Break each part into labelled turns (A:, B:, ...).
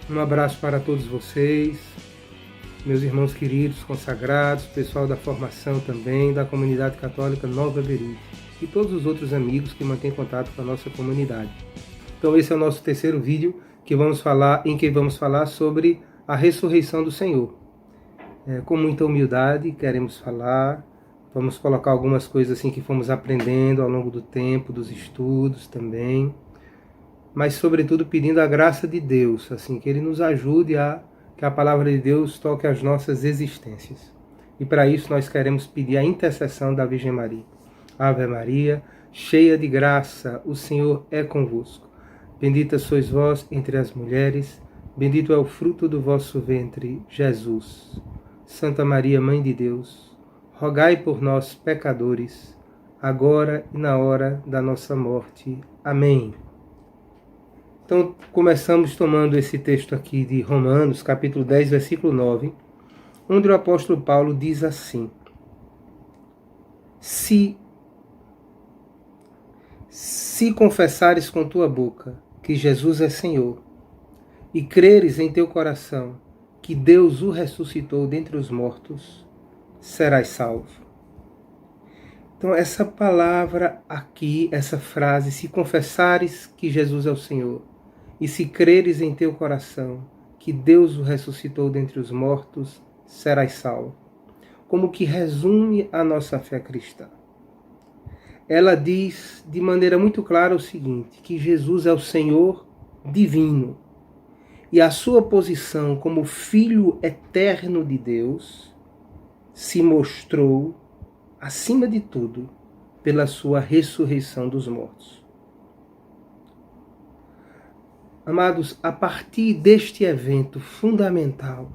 A: Um abraço para todos vocês, meus irmãos queridos, consagrados, pessoal da formação também, da comunidade católica Nova Berite e todos os outros amigos que mantêm contato com a nossa comunidade. Então esse é o nosso terceiro vídeo em que vamos falar sobre a ressurreição do Senhor. Com muita humildade queremos falar, vamos colocar algumas coisas assim que fomos aprendendo ao longo do tempo, dos estudos também, mas sobretudo pedindo a graça de Deus, assim, que Ele nos ajude que a palavra de Deus toque as nossas existências. E para isso nós queremos pedir a intercessão da Virgem Maria. Ave Maria, cheia de graça, o Senhor é convosco. Bendita sois vós entre as mulheres, bendito é o fruto do vosso ventre, Jesus. Santa Maria, Mãe de Deus, rogai por nós, pecadores, agora e na hora da nossa morte. Amém. Então, começamos tomando esse texto aqui de Romanos, capítulo 10, versículo 9, onde o apóstolo Paulo diz assim: Se confessares com tua boca que Jesus é Senhor, e creres em teu coração que Deus o ressuscitou dentre os mortos, serás salvo. Então, essa palavra aqui, essa frase, se confessares que Jesus é o Senhor, e se creres em teu coração que Deus o ressuscitou dentre os mortos, serás salvo. Como que resume a nossa fé cristã. Ela diz de maneira muito clara o seguinte, que Jesus é o Senhor divino, e a sua posição como Filho eterno de Deus se mostrou, acima de tudo, pela sua ressurreição dos mortos. Amados, a partir deste evento fundamental,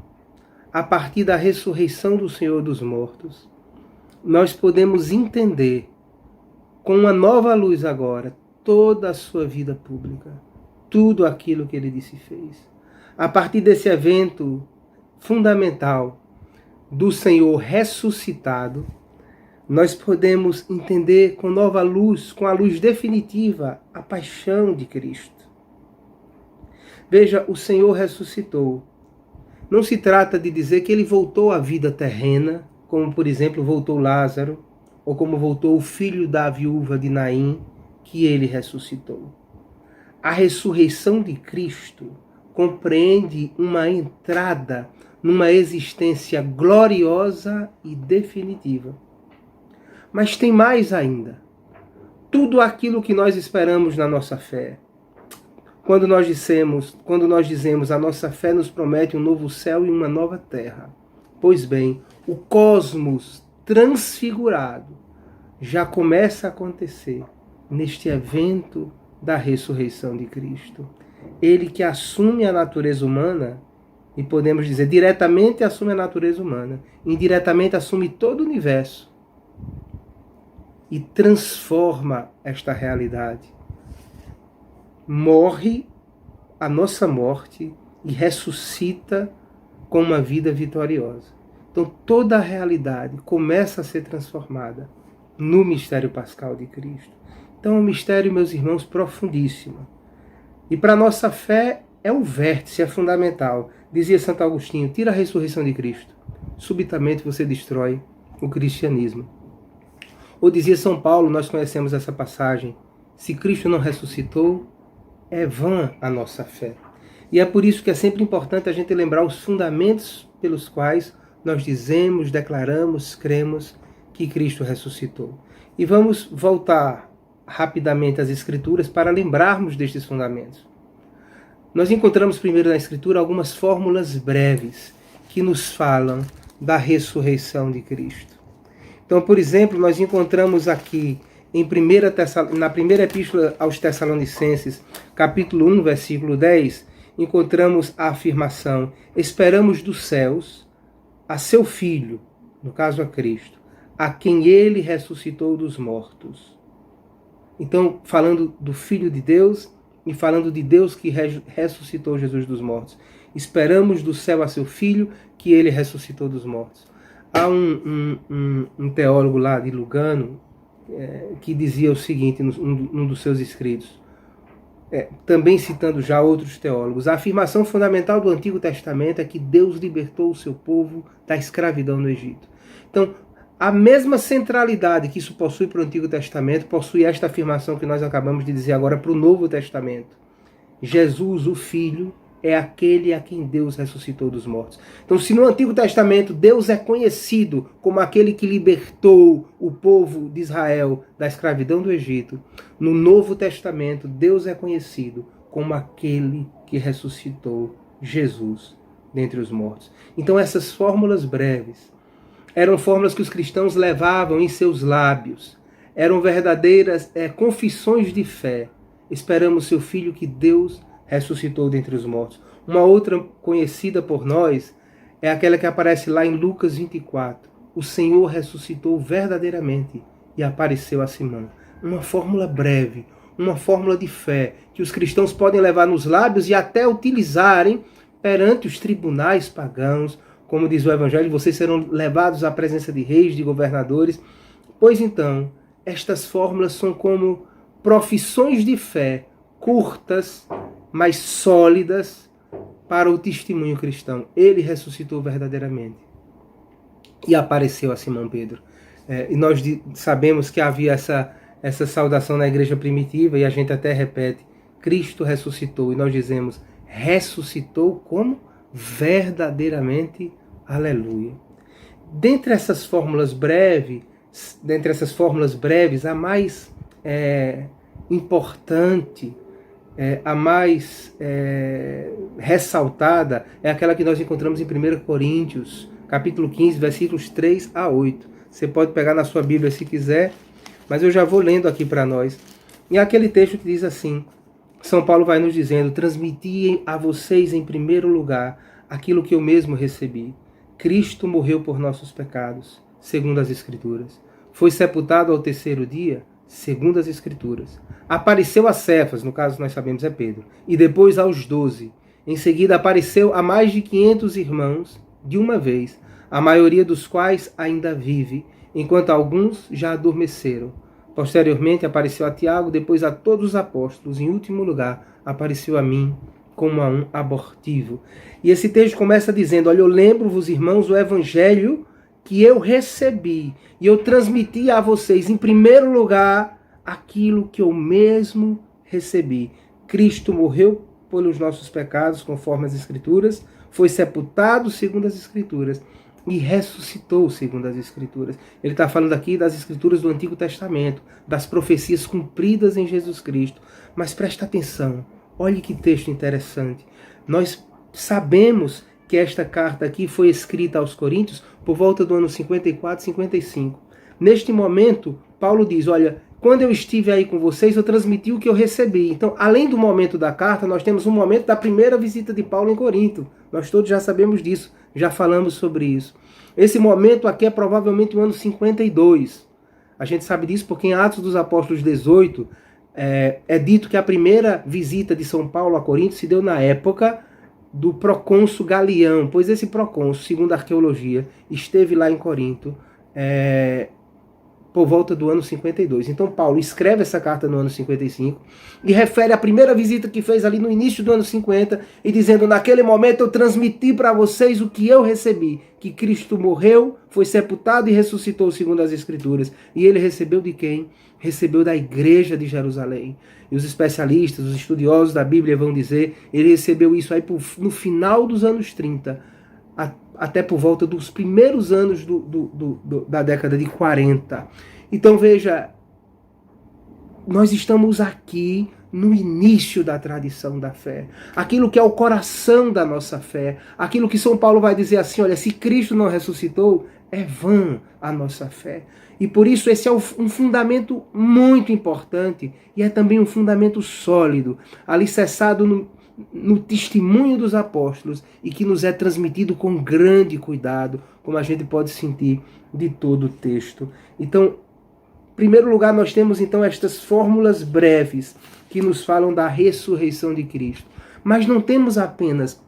A: a partir da ressurreição do Senhor dos mortos, nós podemos entender com uma nova luz agora toda a sua vida pública, tudo aquilo que ele disse e fez. A partir desse evento fundamental do Senhor ressuscitado, nós podemos entender com nova luz, com a luz definitiva, a paixão de Cristo. Veja, o Senhor ressuscitou. Não se trata de dizer que ele voltou à vida terrena, como por exemplo voltou Lázaro, ou como voltou o filho da viúva de Naim, que ele ressuscitou. A ressurreição de Cristo compreende uma entrada numa existência gloriosa e definitiva. Mas tem mais ainda. Tudo aquilo que nós esperamos na nossa fé. Quando nós dizemos a nossa fé nos promete um novo céu e uma nova terra. Pois bem, o cosmos transfigurado já começa a acontecer neste evento da ressurreição de Cristo. Ele que assume a natureza humana, e podemos dizer, diretamente assume a natureza humana, indiretamente assume todo o universo e transforma esta realidade. Morre a nossa morte e ressuscita com uma vida vitoriosa. Então toda a realidade começa a ser transformada no mistério pascal de Cristo. Então é um mistério, meus irmãos, profundíssimo. E para a nossa fé é o vértice, é fundamental. Dizia Santo Agostinho, tira a ressurreição de Cristo, subitamente você destrói o cristianismo. Ou dizia São Paulo, nós conhecemos essa passagem, se Cristo não ressuscitou, é vã a nossa fé. E é por isso que é sempre importante a gente lembrar os fundamentos pelos quais nós dizemos, declaramos, cremos que Cristo ressuscitou. E vamos voltar rapidamente às Escrituras para lembrarmos destes fundamentos. Nós encontramos primeiro na Escritura algumas fórmulas breves que nos falam da ressurreição de Cristo. Então, por exemplo, nós encontramos aqui na primeira epístola aos Tessalonicenses, capítulo 1, versículo 10, encontramos a afirmação: esperamos dos céus a seu Filho, no caso a Cristo, a quem ele ressuscitou dos mortos. Então, falando do Filho de Deus e falando de Deus que ressuscitou Jesus dos mortos. Esperamos do céu a seu Filho, que ele ressuscitou dos mortos. Há um teólogo lá de Lugano que dizia o seguinte num dos seus escritos: também citando já outros teólogos, a afirmação fundamental do Antigo Testamento é que Deus libertou o seu povo da escravidão no Egito. Então, a mesma centralidade que isso possui para o Antigo Testamento, possui esta afirmação que nós acabamos de dizer agora para o Novo Testamento. Jesus, o Filho, é aquele a quem Deus ressuscitou dos mortos. Então, se no Antigo Testamento Deus é conhecido como aquele que libertou o povo de Israel da escravidão do Egito, no Novo Testamento Deus é conhecido como aquele que ressuscitou Jesus dentre os mortos. Então, essas fórmulas breves eram fórmulas que os cristãos levavam em seus lábios. Eram verdadeiras confissões de fé. Esperamos seu Filho que Deus ressuscitou dentre os mortos. Uma outra conhecida por nós é aquela que aparece lá em Lucas 24. O Senhor ressuscitou verdadeiramente e apareceu a Simão. Uma fórmula breve, uma fórmula de fé que os cristãos podem levar nos lábios e até utilizarem perante os tribunais pagãos. Como diz o Evangelho, vocês serão levados à presença de reis, de governadores. Pois então, estas fórmulas são como profissões de fé curtas, mas sólidas para o testemunho cristão. Ele ressuscitou verdadeiramente e apareceu a Simão Pedro. E nós sabemos que havia essa saudação na igreja primitiva, e a gente até repete, Cristo ressuscitou, e nós dizemos, ressuscitou como? Verdadeiramente, aleluia. Dentre essas fórmulas breves, a mais importante, a mais ressaltada é aquela que nós encontramos em 1 Coríntios, capítulo 15, versículos 3 a 8. Você pode pegar na sua Bíblia se quiser, mas eu já vou lendo aqui para nós. E aquele texto que diz assim, São Paulo vai nos dizendo, transmiti a vocês em primeiro lugar aquilo que eu mesmo recebi. Cristo morreu por nossos pecados, segundo as Escrituras. Foi sepultado ao terceiro dia, segundo as Escrituras. Apareceu a Cefas, no caso nós sabemos é Pedro, e depois aos 12. Em seguida apareceu a mais de 500 irmãos, de uma vez, a maioria dos quais ainda vive, enquanto alguns já adormeceram. Posteriormente apareceu a Tiago, depois a todos os apóstolos, em último lugar apareceu a mim, como a um abortivo. E esse texto começa dizendo, olha, eu lembro-vos, irmãos, o evangelho que eu recebi, e eu transmiti a vocês, em primeiro lugar, aquilo que eu mesmo recebi. Cristo morreu pelos nossos pecados, conforme as Escrituras, foi sepultado segundo as Escrituras e ressuscitou segundo as Escrituras. Ele está falando aqui das Escrituras do Antigo Testamento, das profecias cumpridas em Jesus Cristo. Mas presta atenção, olhe que texto interessante. Nós sabemos que esta carta aqui foi escrita aos Coríntios por volta do ano 54, 55. Neste momento, Paulo diz, olha, quando eu estive aí com vocês, eu transmiti o que eu recebi. Então, além do momento da carta, nós temos um momento da primeira visita de Paulo em Corinto. Nós todos já sabemos disso, já falamos sobre isso. Esse momento aqui é provavelmente o ano 52. A gente sabe disso porque em Atos dos Apóstolos 18, é dito que a primeira visita de São Paulo a Corinto se deu na época do procônsul Galião, pois esse procônsul, segundo a arqueologia, esteve lá em Corinto por volta do ano 52. Então Paulo escreve essa carta no ano 55 e refere a primeira visita que fez ali no início do ano 50 e dizendo, naquele momento eu transmiti para vocês o que eu recebi, que Cristo morreu, foi sepultado e ressuscitou segundo as Escrituras. E ele recebeu de quem? Recebeu da igreja de Jerusalém. E os especialistas, os estudiosos da Bíblia vão dizer, ele recebeu isso aí no final dos anos 30, até por volta dos primeiros anos da década de 40. Então veja, nós estamos aqui no início da tradição da fé. Aquilo que é o coração da nossa fé. Aquilo que São Paulo vai dizer assim, olha, se Cristo não ressuscitou, é vã a nossa fé. E por isso esse é um fundamento muito importante e é também um fundamento sólido, alicerçado no testemunho dos apóstolos e que nos é transmitido com grande cuidado, como a gente pode sentir de todo o texto. Então, em primeiro lugar, nós temos então estas fórmulas breves que nos falam da ressurreição de Cristo. Mas não temos apenas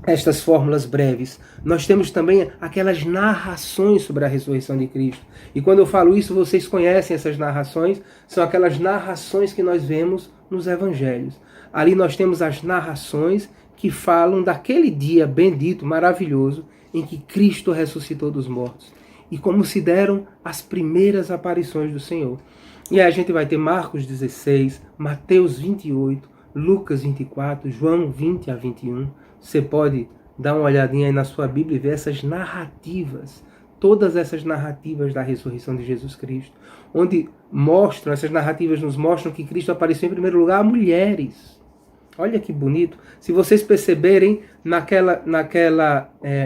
A: estas fórmulas breves, nós temos também aquelas narrações sobre a ressurreição de Cristo. E quando eu falo isso, vocês conhecem essas narrações, são aquelas narrações que nós vemos nos evangelhos. Ali nós temos as narrações que falam daquele dia bendito, maravilhoso, em que Cristo ressuscitou dos mortos. E como se deram as primeiras aparições do Senhor. E aí a gente vai ter Marcos 16, Mateus 28, Lucas 24, João 20 a 21. Você pode dar uma olhadinha aí na sua Bíblia e ver essas narrativas, todas essas narrativas da ressurreição de Jesus Cristo, onde essas narrativas nos mostram que Cristo apareceu em primeiro lugar a mulheres. Olha que bonito. Se vocês perceberem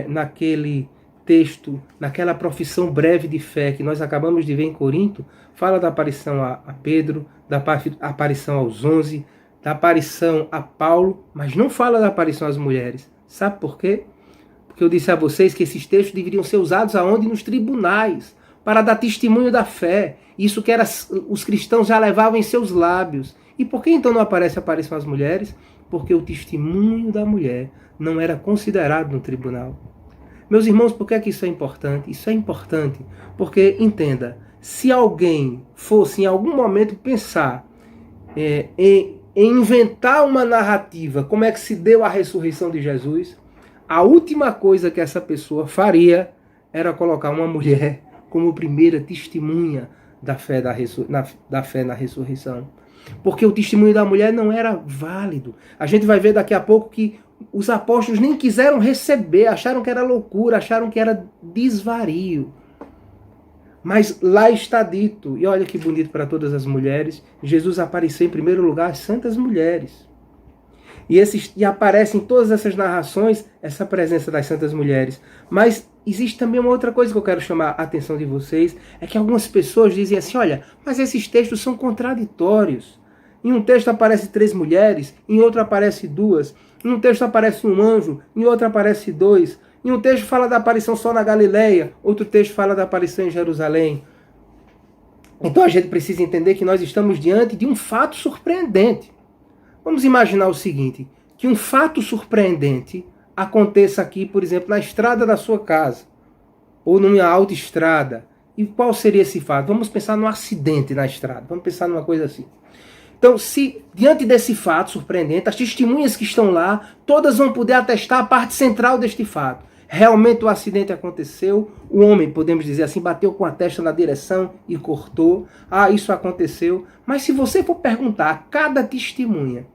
A: naquele texto, naquela profissão breve de fé que nós acabamos de ver em Corinto, fala da aparição a Pedro, da aparição aos 11, da aparição a Paulo, mas não fala da aparição às mulheres. Sabe por quê? Porque eu disse a vocês que esses textos deveriam ser usados aonde? Nos tribunais, para dar testemunho da fé. Isso que os cristãos já levavam em seus lábios. E por que então não aparece a aparição às mulheres? Porque o testemunho da mulher não era considerado no tribunal. Meus irmãos, por que é que isso é importante? Isso é importante porque, entenda, se alguém fosse em algum momento pensar em inventar uma narrativa, como é que se deu a ressurreição de Jesus, a última coisa que essa pessoa faria era colocar uma mulher como primeira testemunha da fé na ressurreição. Porque o testemunho da mulher não era válido. A gente vai ver daqui a pouco que os apóstolos nem quiseram receber, acharam que era loucura, acharam que era desvario. Mas lá está dito, e olha que bonito para todas as mulheres, Jesus apareceu em primeiro lugar às santas mulheres. E aparece em todas essas narrações essa presença das santas mulheres. Mas existe também uma outra coisa que eu quero chamar a atenção de vocês, é que algumas pessoas dizem assim, olha, mas esses textos são contraditórios. Em um texto aparece 3 mulheres, em outro aparece 2, em um texto aparece um anjo, em outro aparece 2. Em um texto fala da aparição só na Galileia, outro texto fala da aparição em Jerusalém. Então a gente precisa entender que nós estamos diante de um fato surpreendente. Vamos imaginar o seguinte, que um fato surpreendente aconteça aqui, por exemplo, na estrada da sua casa, ou numa autoestrada. E qual seria esse fato? Vamos pensar num acidente na estrada, vamos pensar numa coisa assim. Então, se diante desse fato surpreendente, as testemunhas que estão lá, todas vão poder atestar a parte central deste fato. Realmente o acidente aconteceu, o homem, podemos dizer assim, bateu com a testa na direção e cortou. Ah, isso aconteceu. Mas se você for perguntar a cada testemunha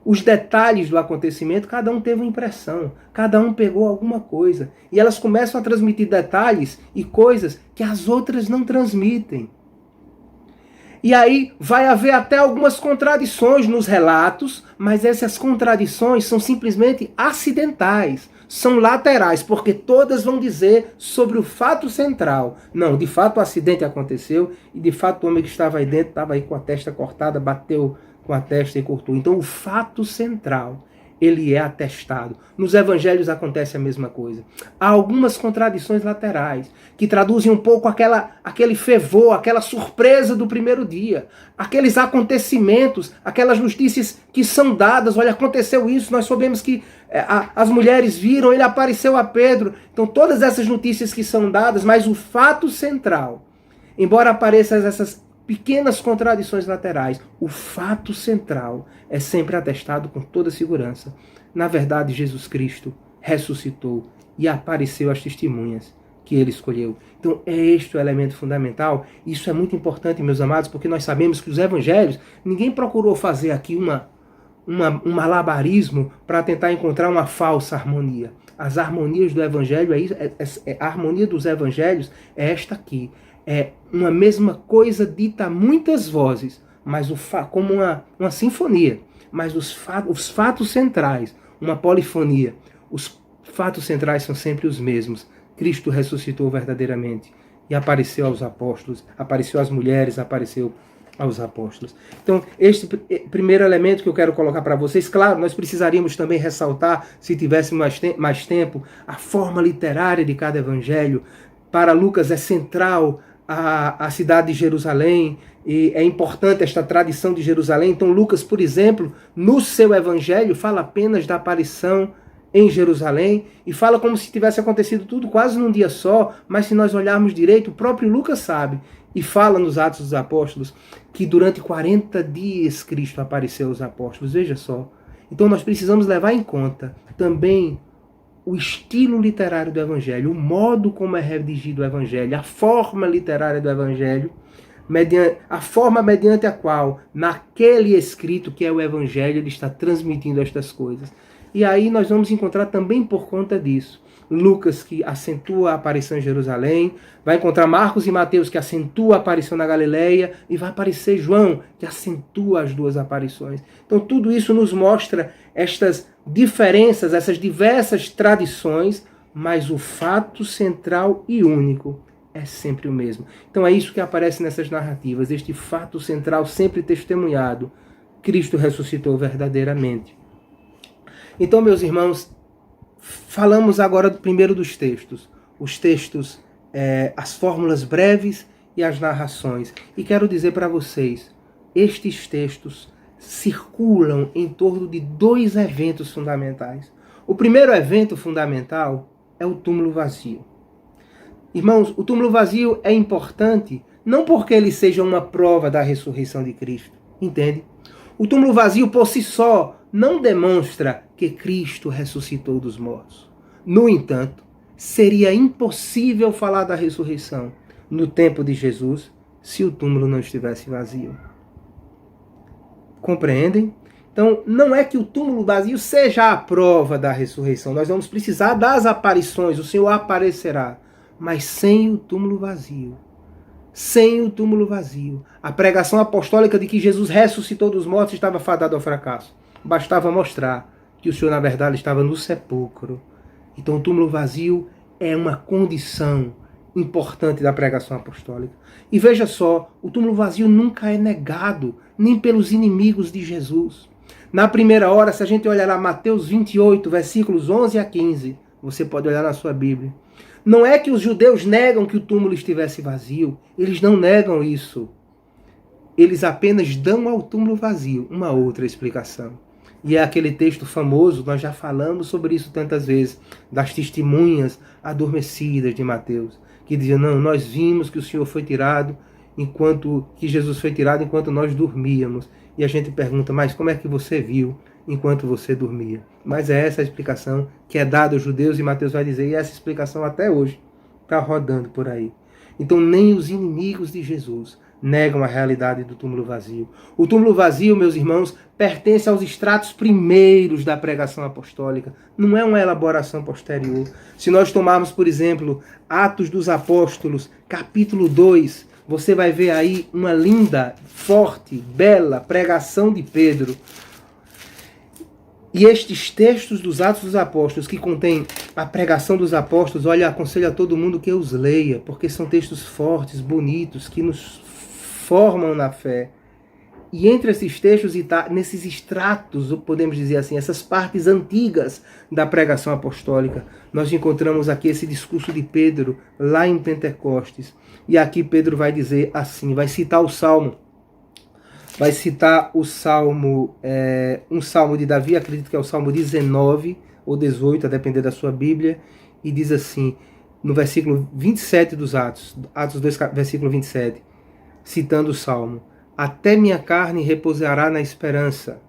A: os detalhes do acontecimento, cada um teve uma impressão, cada um pegou alguma coisa. E elas começam a transmitir detalhes e coisas que as outras não transmitem. E aí vai haver até algumas contradições nos relatos, mas essas contradições são simplesmente acidentais, são laterais, porque todas vão dizer sobre o fato central. Não, de fato o acidente aconteceu e de fato o homem que estava aí dentro estava aí com a testa cortada, bateu com a testa e cortou. Então o fato central, ele é atestado. Nos evangelhos acontece a mesma coisa. Há algumas contradições laterais, que traduzem um pouco aquele fervor, aquela surpresa do primeiro dia. Aqueles acontecimentos, aquelas notícias que são dadas. Olha, aconteceu isso, nós soubemos que as mulheres viram, ele apareceu a Pedro. Então todas essas notícias que são dadas, mas o fato central, embora apareçam essas pequenas contradições laterais, o fato central é sempre atestado com toda segurança. Na verdade, Jesus Cristo ressuscitou e apareceu às testemunhas que ele escolheu. Então, é este o elemento fundamental. Isso é muito importante, meus amados, porque nós sabemos que os evangelhos, ninguém procurou fazer aqui um malabarismo para tentar encontrar uma falsa harmonia. As harmonias do evangelho, a harmonia dos evangelhos é esta aqui. É uma mesma coisa dita a muitas vozes, mas como uma sinfonia. Mas os fatos centrais, uma polifonia. Os fatos centrais são sempre os mesmos. Cristo ressuscitou verdadeiramente e apareceu aos apóstolos, apareceu às mulheres, apareceu aos apóstolos. Então, este primeiro elemento que eu quero colocar para vocês, claro, nós precisaríamos também ressaltar, se tivéssemos mais tempo, a forma literária de cada evangelho. Para Lucas é central a cidade de Jerusalém, e é importante esta tradição de Jerusalém. Então Lucas, por exemplo, no seu evangelho, fala apenas da aparição em Jerusalém, e fala como se tivesse acontecido tudo quase num dia só, mas se nós olharmos direito, o próprio Lucas sabe, e fala nos Atos dos Apóstolos, que durante 40 dias Cristo apareceu aos apóstolos, veja só. Então nós precisamos levar em conta também o estilo literário do Evangelho, o modo como é redigido o Evangelho, a forma literária do Evangelho, a forma mediante a qual, naquele escrito que é o Evangelho, ele está transmitindo estas coisas. E aí nós vamos encontrar também por conta disso Lucas, que acentua a aparição em Jerusalém, vai encontrar Marcos e Mateus, que acentua a aparição na Galileia, e vai aparecer João, que acentua as duas aparições. Então tudo isso nos mostra estas diferenças, essas diversas tradições, mas o fato central e único é sempre o mesmo. Então é isso que aparece nessas narrativas, este fato central sempre testemunhado: Cristo ressuscitou verdadeiramente. Então, meus irmãos, falamos agora primeiro dos textos. Os textos, as fórmulas breves e as narrações. E quero dizer para vocês, estes textos circulam em torno de dois eventos fundamentais. O primeiro evento fundamental é o túmulo vazio. Irmãos, o túmulo vazio é importante não porque ele seja uma prova da ressurreição de Cristo, entende? O túmulo vazio por si só não demonstra que Cristo ressuscitou dos mortos. No entanto, seria impossível falar da ressurreição no tempo de Jesus se o túmulo não estivesse vazio. Compreendem? Então, não é que o túmulo vazio seja a prova da ressurreição. Nós vamos precisar das aparições, o Senhor aparecerá. Mas sem o túmulo vazio, a pregação apostólica de que Jesus ressuscitou dos mortos estava fadada ao fracasso. Bastava mostrar que o Senhor, na verdade, estava no sepulcro. Então o túmulo vazio é uma condição importante da pregação apostólica. E veja só, o túmulo vazio nunca é negado, nem pelos inimigos de Jesus. Na primeira hora, se a gente olhar lá Mateus 28, versículos 11 a 15, você pode olhar na sua Bíblia. Não é que os judeus negam que o túmulo estivesse vazio, eles não negam isso. Eles apenas dão ao túmulo vazio uma outra explicação. E é aquele texto famoso, nós já falamos sobre isso tantas vezes, das testemunhas adormecidas de Mateus, que diziam: não, nós vimos que o Senhor foi tirado que Jesus foi tirado enquanto nós dormíamos. E a gente pergunta: mas como é que você viu enquanto você dormia? Mas é essa a explicação que é dada aos judeus, e Mateus vai dizer, e essa explicação até hoje está rodando por aí. Então nem os inimigos de Jesus negam a realidade do túmulo vazio. O túmulo vazio, meus irmãos, pertence aos estratos primeiros da pregação apostólica. Não é uma elaboração posterior. Se nós tomarmos, por exemplo, Atos dos Apóstolos, capítulo 2, você vai ver aí uma linda, forte, bela pregação de Pedro. E estes textos dos Atos dos Apóstolos, que contêm a pregação dos apóstolos, olha, aconselho a todo mundo que os leia, porque são textos fortes, bonitos, que nos formam na fé. E entre esses textos, nesses extratos, podemos dizer assim, essas partes antigas da pregação apostólica, nós encontramos aqui esse discurso de Pedro, lá em Pentecostes. E aqui Pedro vai dizer assim, vai citar o Salmo. Vai citar o Salmo, um Salmo de Davi, acredito que é o Salmo 19 ou 18, a depender da sua Bíblia, e diz assim, no versículo 27 dos Atos 2, versículo 27, citando o Salmo: até minha carne repousará na esperança,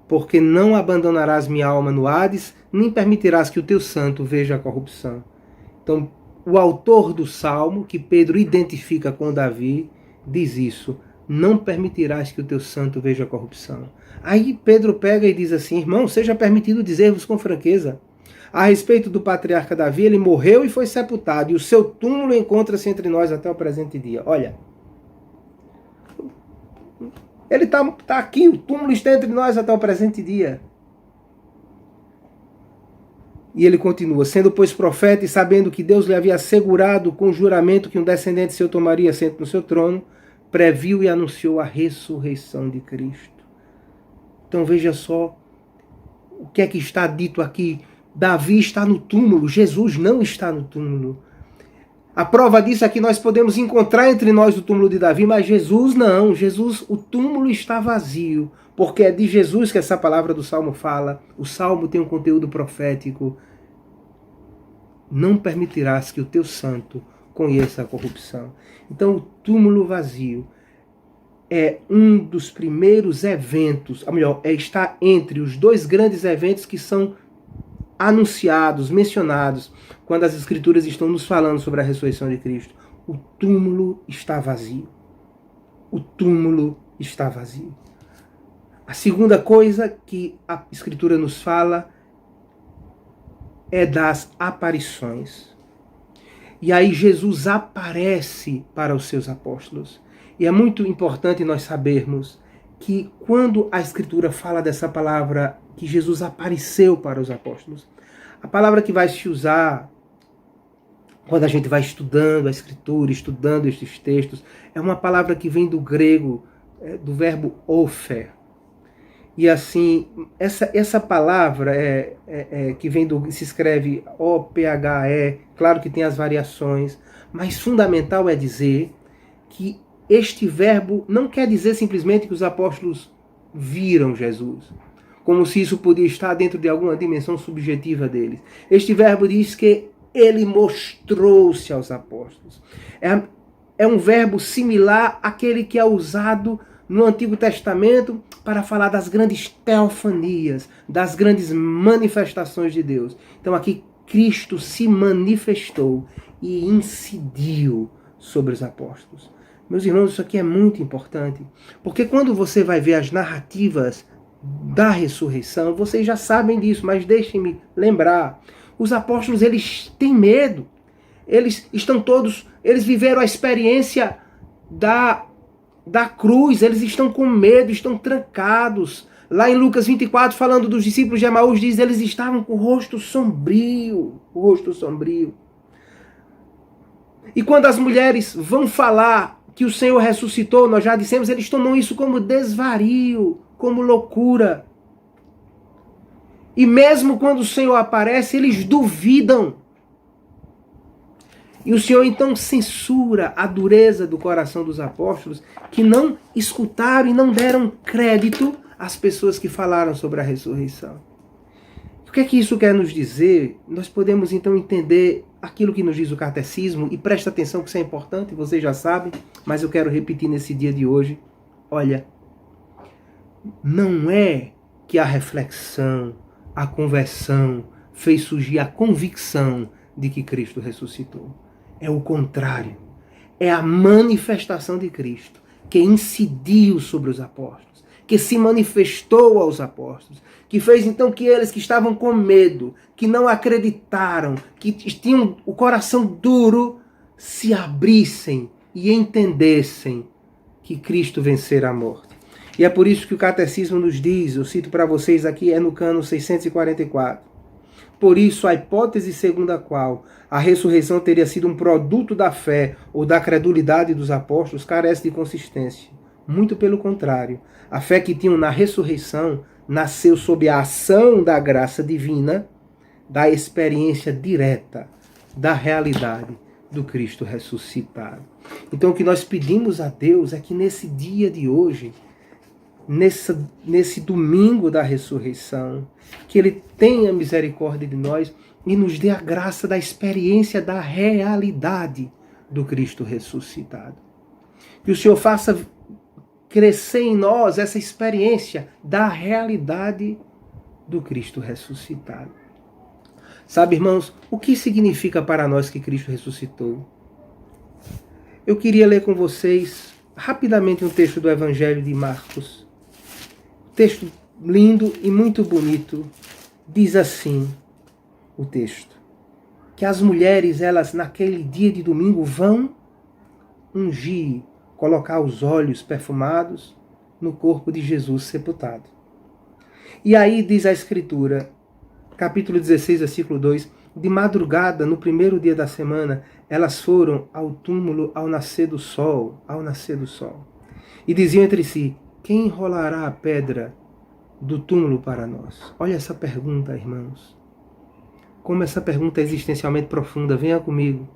A: porque não abandonarás minha alma no Hades, nem permitirás que o teu santo veja a corrupção. Então, o autor do Salmo, que Pedro identifica com Davi, diz isso: não permitirás que o teu santo veja a corrupção. Aí Pedro pega e diz assim: irmão, seja permitido dizer-vos com franqueza, a respeito do patriarca Davi, ele morreu e foi sepultado, e o seu túmulo encontra-se entre nós até o presente dia. Olha, ele está aqui, o túmulo está entre nós até o presente dia. E ele continua: sendo, pois, profeta e sabendo que Deus lhe havia assegurado com juramento que um descendente seu tomaria assento no seu trono, previu e anunciou a ressurreição de Cristo. Então veja só o que é que está dito aqui. Davi está no túmulo, Jesus não está no túmulo. A prova disso é que nós podemos encontrar entre nós o túmulo de Davi, mas Jesus não. Jesus, o túmulo está vazio, porque é de Jesus que essa palavra do Salmo fala. O Salmo tem um conteúdo profético. Não permitirás que o teu santo conheça a corrupção. Então, o túmulo vazio é um dos primeiros eventos, ou melhor, está entre os dois grandes eventos que são anunciados, mencionados, quando as Escrituras estão nos falando sobre a ressurreição de Cristo. O túmulo está vazio. O túmulo está vazio. A segunda coisa que a Escritura nos fala é das aparições. E aí Jesus aparece para os seus apóstolos. E é muito importante nós sabermos que quando a Escritura fala dessa palavra, que Jesus apareceu para os apóstolos, a palavra que vai se usar quando a gente vai estudando a Escritura, estudando estes textos, é uma palavra que vem do grego, do verbo ofer. E assim, essa palavra que vem se escreve O-P-H-E, claro que tem as variações, mas fundamental é dizer que este verbo não quer dizer simplesmente que os apóstolos viram Jesus, como se isso podia estar dentro de alguma dimensão subjetiva deles. Este verbo diz que ele mostrou-se aos apóstolos. É um verbo similar àquele que é usado no Antigo Testamento para falar das grandes teofanias, das grandes manifestações de Deus. Então aqui Cristo se manifestou e incidiu sobre os apóstolos. Meus irmãos, isso aqui é muito importante, porque quando você vai ver as narrativas da ressurreição, vocês já sabem disso, mas deixem-me lembrar, os apóstolos, eles têm medo, eles viveram a experiência da cruz, eles estão com medo, estão trancados. Lá em Lucas 24, falando dos discípulos de Emaús, diz, eles estavam com o rosto sombrio, E quando as mulheres vão falar que o Senhor ressuscitou, nós já dissemos, eles tomam isso como desvario, como loucura. E mesmo quando o Senhor aparece, eles duvidam. E o Senhor então censura a dureza do coração dos apóstolos, que não escutaram e não deram crédito às pessoas que falaram sobre a ressurreição. O que é que isso quer nos dizer? Nós podemos então entender aquilo que nos diz o catecismo, e presta atenção que isso é importante, vocês já sabem, mas eu quero repetir nesse dia de hoje. Olha, não é que a reflexão, a conversão fez surgir a convicção de que Cristo ressuscitou. É o contrário. É a manifestação de Cristo que incidiu sobre os apóstolos, que se manifestou aos apóstolos, que fez então que eles que estavam com medo, que não acreditaram, que tinham o coração duro, se abrissem e entendessem que Cristo vencera a morte. E é por isso que o catecismo nos diz, eu cito para vocês aqui, é no cano 644. Por isso, a hipótese segundo a qual a ressurreição teria sido um produto da fé ou da credulidade dos apóstolos carece de consistência. Muito pelo contrário, a fé que tinham na ressurreição nasceu sob a ação da graça divina, da experiência direta, da realidade do Cristo ressuscitado. Então o que nós pedimos a Deus é que nesse dia de hoje, nesse domingo da ressurreição, que Ele tenha misericórdia de nós e nos dê a graça da experiência da realidade do Cristo ressuscitado. Que o Senhor faça crescer em nós essa experiência da realidade do Cristo ressuscitado. Sabe, irmãos, o que significa para nós que Cristo ressuscitou? Eu queria ler com vocês rapidamente um texto do Evangelho de Marcos. Texto lindo e muito bonito. Diz assim o texto: que as mulheres, elas naquele dia de domingo vão ungir, colocar os óleos perfumados no corpo de Jesus sepultado. E aí diz a Escritura, capítulo 16, versículo 2, de madrugada, no primeiro dia da semana, elas foram ao túmulo ao nascer do sol, e diziam entre si, quem rolará a pedra do túmulo para nós? Olha essa pergunta, irmãos. Como essa pergunta é existencialmente profunda. Venha comigo.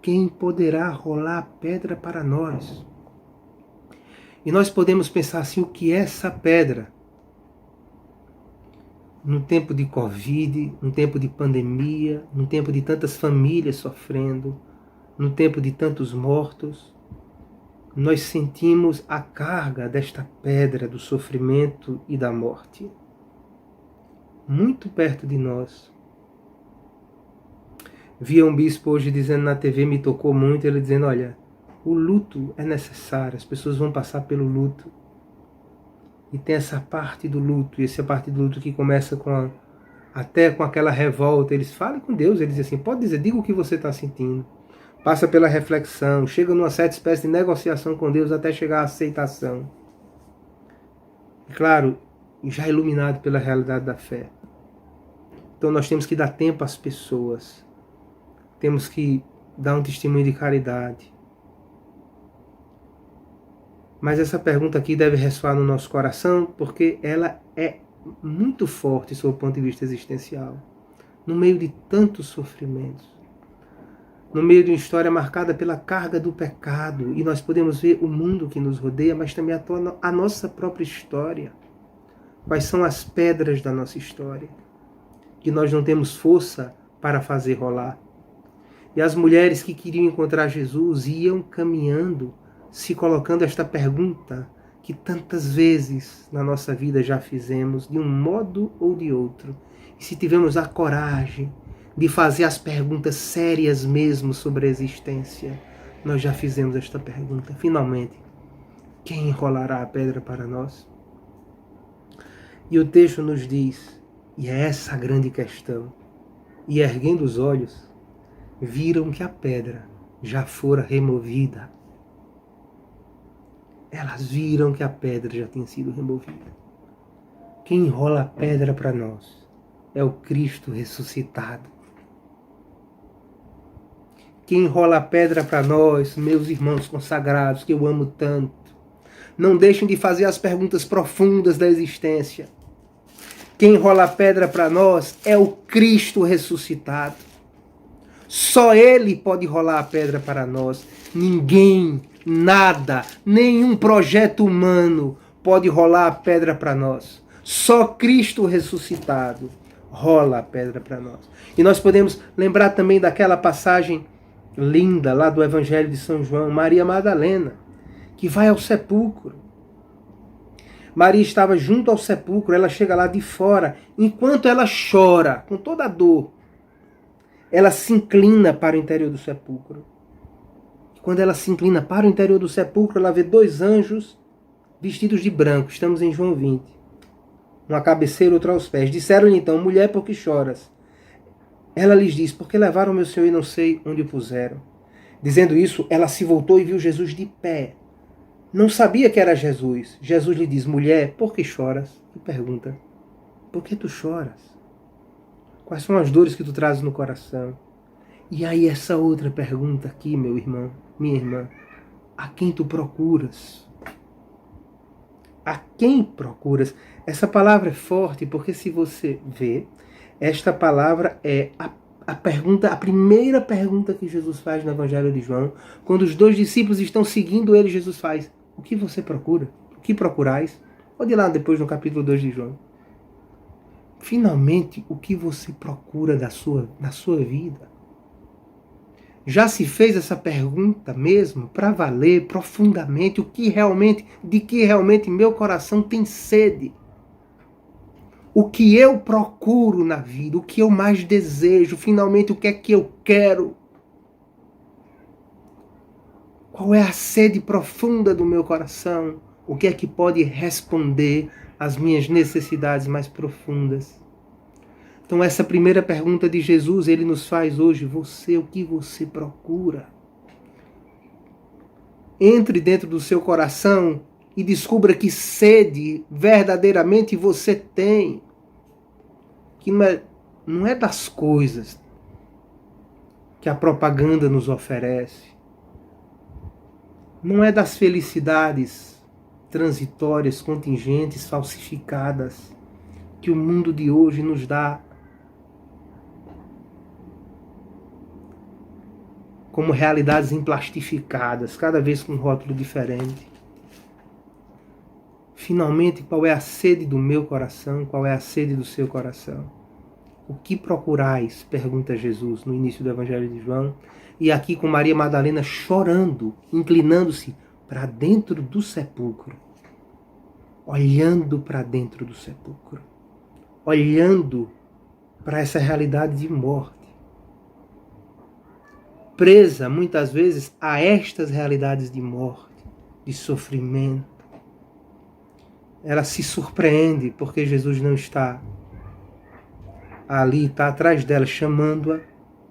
A: quem poderá rolar a pedra para nós? E nós podemos pensar assim, o que é essa pedra? Num tempo de Covid, num tempo de pandemia, num tempo de tantas famílias sofrendo, num tempo de tantos mortos, nós sentimos a carga desta pedra do sofrimento e da morte. Muito perto de nós. Vi um bispo hoje dizendo na TV, me tocou muito, ele dizendo, olha, o luto é necessário, as pessoas vão passar pelo luto. E tem essa parte do luto, e essa parte do luto que começa até com aquela revolta. Eles falam com Deus, eles dizem assim, pode dizer, diga o que você está sentindo. Passa pela reflexão, chega numa certa espécie de negociação com Deus até chegar à aceitação. E claro, já iluminado pela realidade da fé. Então nós temos que dar tempo às pessoas. Temos que dar um testemunho de caridade. Mas essa pergunta aqui deve ressoar no nosso coração, porque ela é muito forte sob o ponto de vista existencial. No meio de tantos sofrimentos. No meio de uma história marcada pela carga do pecado. E nós podemos ver o mundo que nos rodeia, mas também a nossa própria história. Quais são as pedras da nossa história? Que nós não temos força para fazer rolar. E as mulheres que queriam encontrar Jesus iam caminhando, se colocando esta pergunta que tantas vezes na nossa vida já fizemos, de um modo ou de outro. E se tivermos a coragem de fazer as perguntas sérias mesmo sobre a existência, nós já fizemos esta pergunta. Finalmente, quem enrolará a pedra para nós? E o texto nos diz, e é essa a grande questão, e erguendo os olhos, viram que a pedra já fora removida. Elas viram que a pedra já tinha sido removida. Quem enrola a pedra para nós é o Cristo ressuscitado. Quem enrola a pedra para nós, meus irmãos consagrados, que eu amo tanto, não deixem de fazer as perguntas profundas da existência. Quem enrola a pedra para nós é o Cristo ressuscitado. Só Ele pode rolar a pedra para nós. Ninguém, nada, nenhum projeto humano pode rolar a pedra para nós. Só Cristo ressuscitado rola a pedra para nós. E nós podemos lembrar também daquela passagem linda lá do Evangelho de São João, Maria Madalena, que vai ao sepulcro. Maria estava junto ao sepulcro, ela chega lá de fora, enquanto ela chora, com toda a dor, ela se inclina para o interior do sepulcro. Quando ela se inclina para o interior do sepulcro, ela vê dois anjos vestidos de branco. Estamos em João 20. Um à cabeceira, outro aos pés. Disseram-lhe então, mulher, por que choras? Ela lhes diz, porque levaram meu Senhor e não sei onde o puseram. Dizendo isso, ela se voltou e viu Jesus de pé. Não sabia que era Jesus. Jesus lhe diz, mulher, por que choras? E pergunta, por que tu choras? Quais são as dores que tu trazes no coração? E aí essa outra pergunta aqui, meu irmão, minha irmã, a quem tu procuras? A quem procuras? Essa palavra é forte porque se você vê, esta palavra é a pergunta, a primeira pergunta que Jesus faz no Evangelho de João, quando os dois discípulos estão seguindo ele, Jesus faz, o que você procura? O que procurais? Pode ir lá depois no capítulo 2 de João. Finalmente, o que você procura na sua vida? Já se fez essa pergunta mesmo, para valer, profundamente, de que realmente meu coração tem sede? O que eu procuro na vida, o que eu mais desejo, finalmente o que é que eu quero? Qual é a sede profunda do meu coração? O que é que pode responder às minhas necessidades mais profundas? Então essa primeira pergunta de Jesus, ele nos faz hoje, você, o que você procura? Entre dentro do seu coração e descubra que sede verdadeiramente você tem. Que não é das coisas que a propaganda nos oferece. Não é das felicidades transitórias, contingentes, falsificadas que o mundo de hoje nos dá como realidades emplastificadas, cada vez com um rótulo diferente. Finalmente, qual é a sede do meu coração? Qual é a sede do seu coração? O que procurais? Pergunta Jesus no início do Evangelho de João. E aqui com Maria Madalena chorando, inclinando-se para dentro do sepulcro. Olhando para dentro do sepulcro. Olhando para essa realidade de morte. Presa, muitas vezes, a estas realidades de morte, de sofrimento. Ela se surpreende porque Jesus não está ali, está atrás dela, chamando-a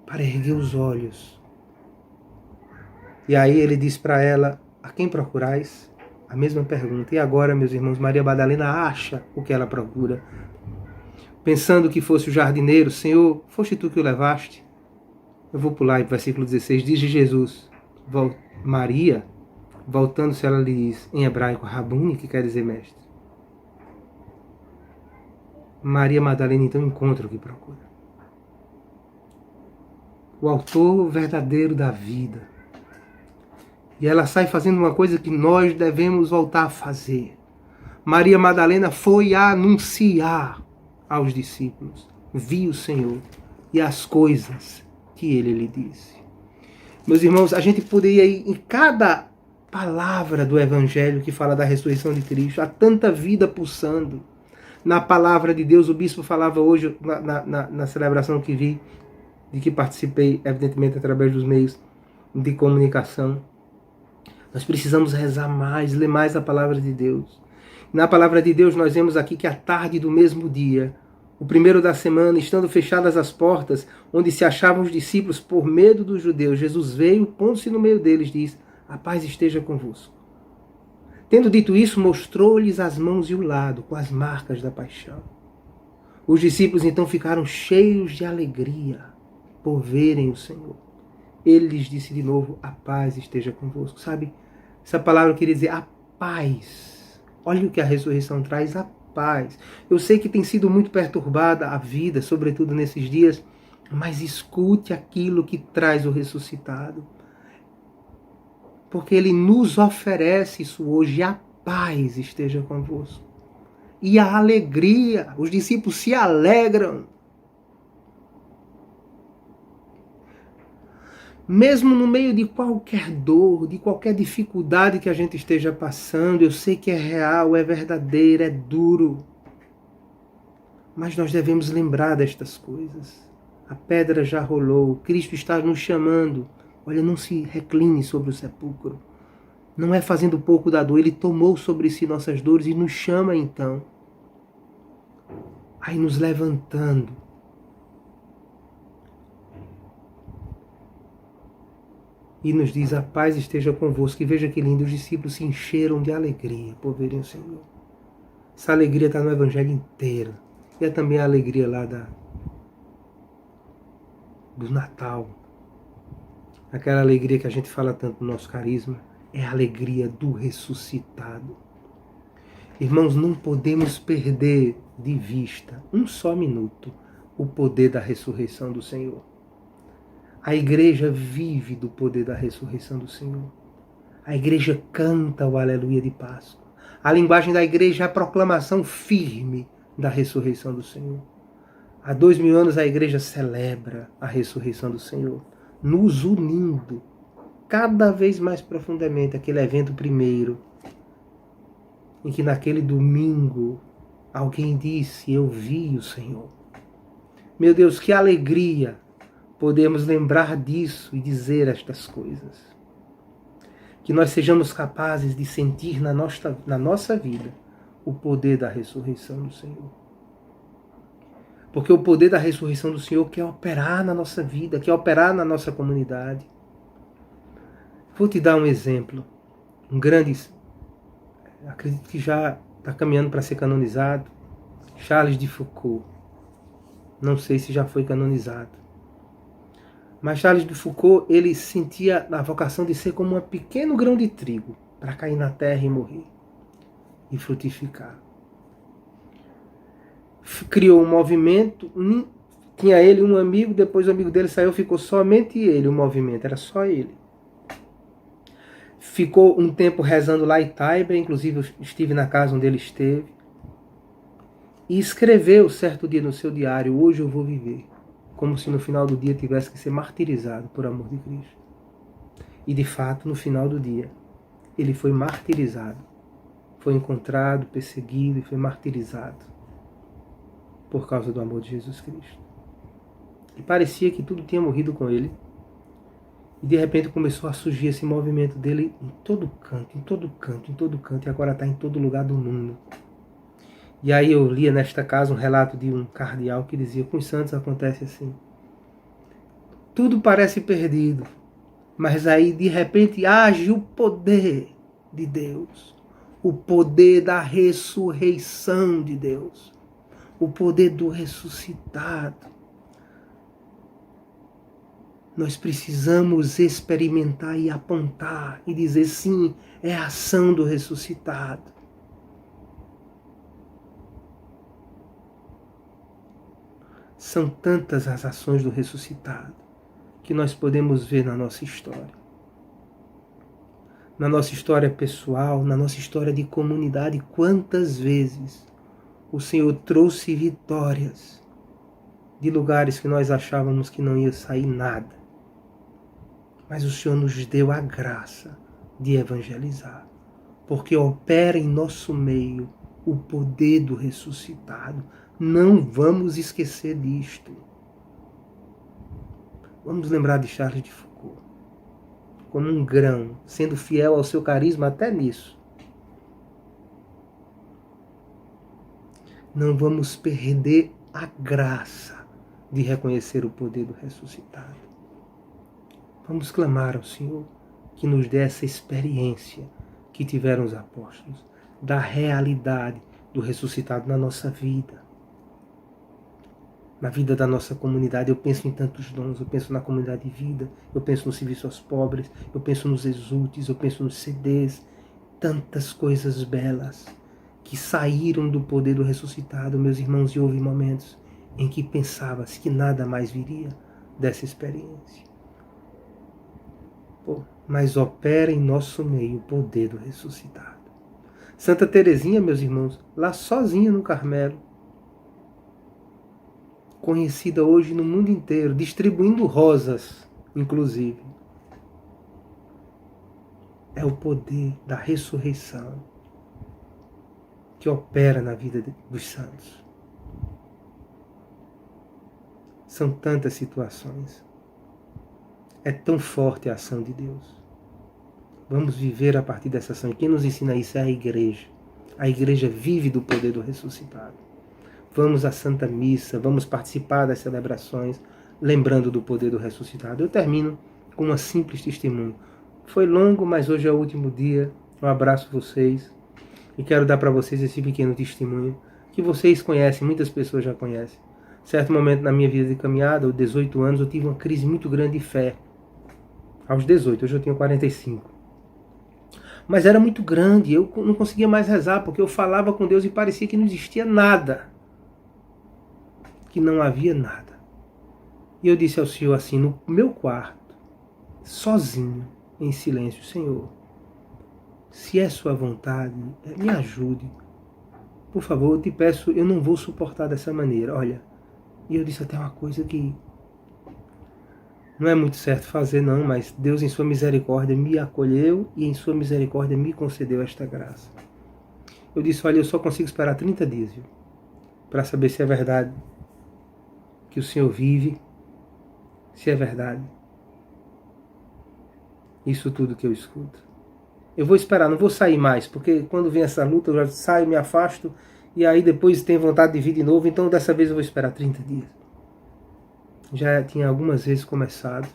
A: para erguer os olhos. E aí ele diz para ela, a quem procurais? A mesma pergunta. E agora, meus irmãos, Maria Madalena acha o que ela procura. Pensando que fosse o jardineiro, Senhor, foste tu que o levaste? Eu vou pular, versículo 16, diz Jesus, Maria, voltando-se, ela lhe diz, em hebraico, Rabuni, que quer dizer mestre. Maria Madalena então encontra o que procura. O autor verdadeiro da vida. E ela sai fazendo uma coisa que nós devemos voltar a fazer. Maria Madalena foi anunciar aos discípulos. Viu o Senhor e as coisas que ele lhe disse. Meus irmãos, a gente poderia ir em cada palavra do Evangelho que fala da ressurreição de Cristo. Há tanta vida pulsando. Na palavra de Deus, o bispo falava hoje na celebração que vi, de que participei, evidentemente, através dos meios de comunicação. Nós precisamos rezar mais, ler mais a palavra de Deus. Na palavra de Deus, nós vemos aqui que à tarde do mesmo dia, o primeiro da semana, estando fechadas as portas, onde se achavam os discípulos por medo dos judeus, Jesus veio, pondo-se no meio deles, diz, a paz esteja convosco. Tendo dito isso, mostrou-lhes as mãos e o lado, com as marcas da paixão. Os discípulos então ficaram cheios de alegria por verem o Senhor. Ele lhes disse de novo, a paz esteja convosco. Sabe, essa palavra queria dizer a paz. Olha o que a ressurreição traz, a paz. Eu sei que tem sido muito perturbada a vida, sobretudo nesses dias, mas escute aquilo que traz o ressuscitado. Porque ele nos oferece isso hoje, a paz esteja convosco. E a alegria, os discípulos se alegram. Mesmo no meio de qualquer dor, de qualquer dificuldade que a gente esteja passando, eu sei que é real, é verdadeiro, é duro. Mas nós devemos lembrar destas coisas. A pedra já rolou, Cristo está nos chamando. Olha, não se recline sobre o sepulcro. Não é fazendo pouco da dor, ele tomou sobre si nossas dores e nos chama então. Aí nos levantando. E nos diz, a paz esteja convosco. E veja que lindo, os discípulos se encheram de alegria por verem o Senhor. Essa alegria está no Evangelho inteiro. E é também a alegria lá do Natal. Aquela alegria que a gente fala tanto no nosso carisma, é a alegria do ressuscitado. Irmãos, não podemos perder de vista, um só minuto, o poder da ressurreição do Senhor. A igreja vive do poder da ressurreição do Senhor. A igreja canta o Aleluia de Páscoa. A linguagem da igreja é a proclamação firme da ressurreição do Senhor. Há 2000 anos a igreja celebra a ressurreição do Senhor, nos unindo cada vez mais profundamente aquele evento primeiro, em que naquele domingo alguém disse, eu vi o Senhor. Meu Deus, que alegria podemos lembrar disso e dizer estas coisas. Que nós sejamos capazes de sentir na nossa vida o poder da ressurreição do Senhor. Porque o poder da ressurreição do Senhor quer operar na nossa vida, quer operar na nossa comunidade. Vou te dar um exemplo. Um grande, acredito que já está caminhando para ser canonizado, Charles de Foucault. Não sei se já foi canonizado. Mas Charles de Foucault, ele sentia a vocação de ser como um pequeno grão de trigo para cair na terra e morrer. E frutificar. Criou um movimento Tinha ele um amigo, depois o amigo dele saiu, ficou somente ele, o movimento, era só ele. Ficou um tempo rezando lá em Taiba, inclusive eu estive na casa onde ele esteve. E escreveu certo dia no seu diário: hoje eu vou viver. Como se no final do dia tivesse que ser martirizado por amor de Cristo. E de fato, no final do dia, ele foi martirizado. Foi encontrado, perseguido e foi martirizado por causa do amor de Jesus Cristo. E parecia que tudo tinha morrido com ele. E de repente começou a surgir esse movimento dele em todo canto, em todo canto, em todo canto. E agora está em todo lugar do mundo. E aí eu lia nesta casa um relato de um cardeal que dizia: com os santos acontece assim. Tudo parece perdido, mas aí de repente age o poder de Deus. O poder da ressurreição de Deus. O poder do ressuscitado. Nós precisamos experimentar e apontar e dizer: sim, é a ação do ressuscitado. São tantas as ações do ressuscitado que nós podemos ver na nossa história. Na nossa história pessoal, na nossa história de comunidade, quantas vezes o Senhor trouxe vitórias de lugares que nós achávamos que não ia sair nada. Mas o Senhor nos deu a graça de evangelizar, porque opera em nosso meio o poder do ressuscitado. Não vamos esquecer disto. Vamos lembrar de Charles de Foucault, como um grão, sendo fiel ao seu carisma até nisso. Não vamos perder a graça de reconhecer o poder do ressuscitado. Vamos clamar ao Senhor que nos dê essa experiência que tiveram os apóstolos, da realidade do ressuscitado na nossa vida. Na vida da nossa comunidade, eu penso em tantos dons, eu penso na comunidade de vida, eu penso no serviço aos pobres, eu penso nos exultes, eu penso nos CDs, tantas coisas belas que saíram do poder do ressuscitado, meus irmãos, e houve momentos em que pensava-se que nada mais viria dessa experiência. Mas opera em nosso meio o poder do ressuscitado. Santa Teresinha, meus irmãos, lá sozinha no Carmelo, conhecida hoje no mundo inteiro, distribuindo rosas, inclusive. É o poder da ressurreição que opera na vida dos santos. São tantas situações. É tão forte a ação de Deus. Vamos viver a partir dessa ação. E quem nos ensina isso é a igreja. A igreja vive do poder do ressuscitado. Vamos à Santa Missa, vamos participar das celebrações, lembrando do poder do ressuscitado. Eu termino com uma simples testemunho. Foi longo, mas hoje é o último dia. Um abraço a vocês. E quero dar para vocês esse pequeno testemunho, que vocês conhecem, muitas pessoas já conhecem. Certo momento na minha vida de caminhada, aos 18 anos, eu tive uma crise muito grande de fé. Aos 18, hoje eu tenho 45. Mas era muito grande, eu não conseguia mais rezar, porque eu falava com Deus e parecia que não existia nada. Que não havia nada. E eu disse ao Senhor assim, no meu quarto, sozinho, em silêncio: Senhor, se é sua vontade, me ajude. Por favor, eu te peço, eu não vou suportar dessa maneira. Olha, e eu disse até uma coisa que não é muito certo fazer não, mas Deus em sua misericórdia me acolheu e em sua misericórdia me concedeu esta graça. Eu disse: olha, eu só consigo esperar 30 dias, viu, para saber se é verdade que o Senhor vive, se é verdade isso tudo que eu escuto. Eu vou esperar, não vou sair mais, porque quando vem essa luta eu já saio, me afasto, e aí depois tenho vontade de vir de novo, então dessa vez eu vou esperar 30 dias. Já tinha algumas vezes começado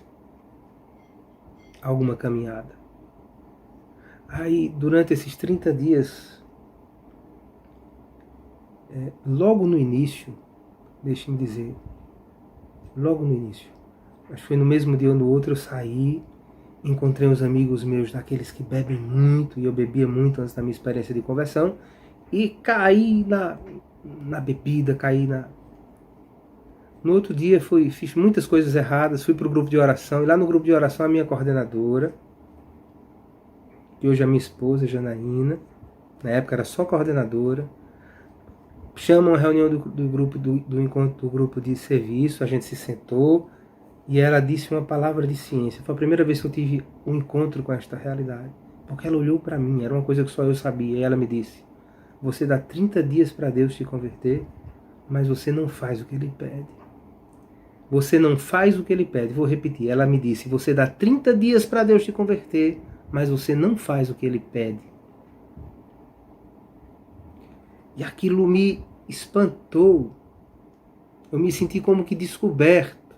A: alguma caminhada. Aí, durante esses 30 dias, logo no início, deixe-me dizer, logo no início, acho que foi no mesmo dia ou no outro, eu saí, encontrei uns amigos meus daqueles que bebem muito, e eu bebia muito antes da minha experiência de conversão, e caí na bebida, caí No outro dia fiz muitas coisas erradas, fui para o grupo de oração, e lá no grupo de oração a minha coordenadora, que hoje é a minha esposa, Janaína, na época era só coordenadora, chama uma reunião do grupo do encontro do grupo de serviço, a gente se sentou e ela disse uma palavra de ciência. Foi a primeira vez que eu tive um encontro com esta realidade, porque ela olhou para mim, era uma coisa que só eu sabia, e ela me disse: você dá 30 dias para Deus te converter, mas você não faz o que Ele pede. Você não faz o que Ele pede. Vou repetir, ela me disse: você dá 30 dias para Deus te converter, mas você não faz o que Ele pede. E aquilo me espantou. Eu me senti como que descoberto.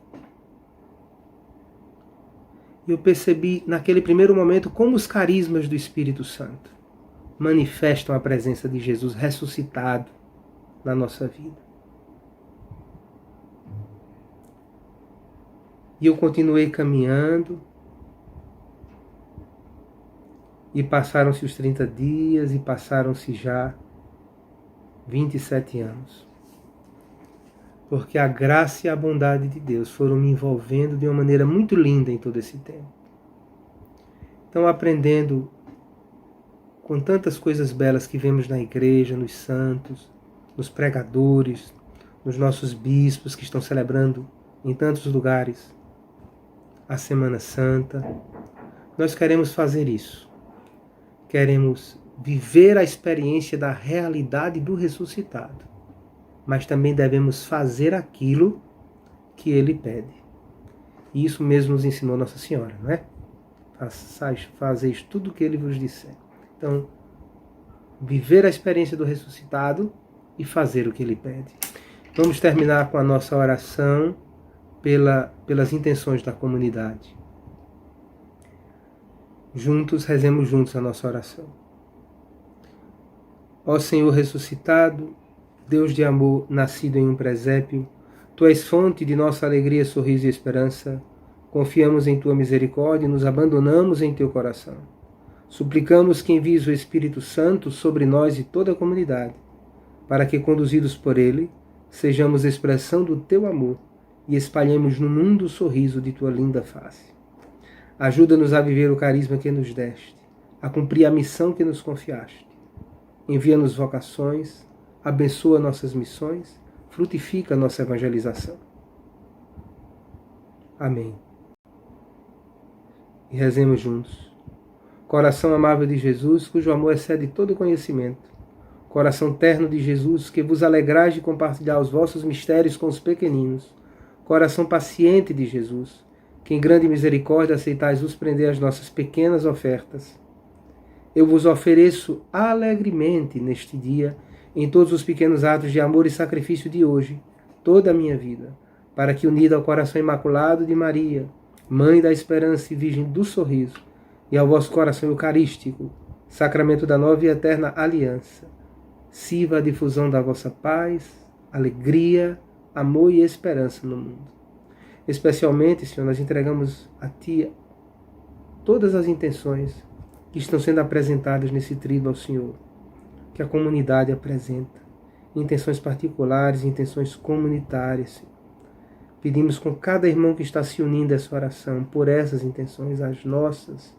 A: E eu percebi naquele primeiro momento como os carismas do Espírito Santo manifestam a presença de Jesus ressuscitado na nossa vida. E eu continuei caminhando, e passaram-se os 30 dias, e passaram-se já 27 anos. Porque a graça e a bondade de Deus foram me envolvendo de uma maneira muito linda em todo esse tempo. Então, aprendendo com tantas coisas belas que vemos na igreja, nos santos, nos pregadores, nos nossos bispos que estão celebrando em tantos lugares a Semana Santa, nós queremos fazer isso. Queremos viver a experiência da realidade do ressuscitado, mas também devemos fazer aquilo que Ele pede. E isso mesmo nos ensinou Nossa Senhora, não é? Fazeis tudo o que Ele vos disser. Então, viver a experiência do ressuscitado e fazer o que Ele pede. Vamos terminar com a nossa oração pelas intenções da comunidade. Juntos, rezemos juntos a nossa oração. Ó Senhor ressuscitado, Deus de amor, nascido em um presépio, Tu és fonte de nossa alegria, sorriso e esperança. Confiamos em Tua misericórdia e nos abandonamos em Teu coração. Suplicamos que envies o Espírito Santo sobre nós e toda a comunidade, para que, conduzidos por Ele, sejamos expressão do Teu amor e espalhemos no mundo o sorriso de Tua linda face. Ajuda-nos a viver o carisma que nos deste, a cumprir a missão que nos confiaste. Envia-nos vocações, abençoa nossas missões, frutifica nossa evangelização. Amém. E rezemos juntos. Coração amável de Jesus, cujo amor excede todo conhecimento. Coração terno de Jesus, que vos alegrais de compartilhar os vossos mistérios com os pequeninos. Coração paciente de Jesus, que em grande misericórdia aceitais vos prender as nossas pequenas ofertas. Eu vos ofereço alegremente neste dia, em todos os pequenos atos de amor e sacrifício de hoje, toda a minha vida, para que, unida ao coração imaculado de Maria, Mãe da Esperança e Virgem do Sorriso, e ao vosso coração eucarístico, sacramento da nova e eterna aliança, sirva a difusão da vossa paz, alegria, amor e esperança no mundo. Especialmente, Senhor, nós entregamos a Ti todas as intenções que estão sendo apresentadas nesse tríduo ao Senhor, que a comunidade apresenta, intenções particulares, intenções comunitárias, Senhor. Pedimos com cada irmão que está se unindo a essa oração, por essas intenções, as nossas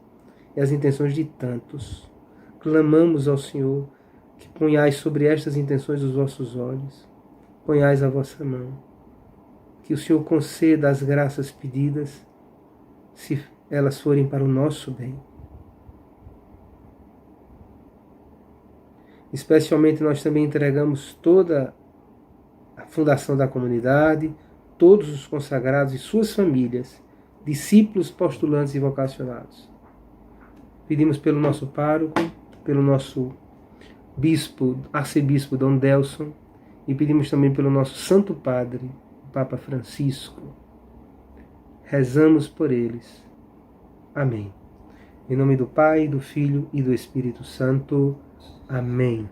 A: e as intenções de tantos. Clamamos ao Senhor que ponhais sobre estas intenções os vossos olhos, ponhais a vossa mão, que o Senhor conceda as graças pedidas, se elas forem para o nosso bem. Especialmente nós também entregamos toda a fundação da comunidade, todos os consagrados e suas famílias, discípulos, postulantes e vocacionados. Pedimos pelo nosso pároco, pelo nosso bispo, arcebispo Dom Delson, e pedimos também pelo nosso Santo Padre, o Papa Francisco. Rezamos por eles. Amém. Em nome do Pai, do Filho e do Espírito Santo. Amém.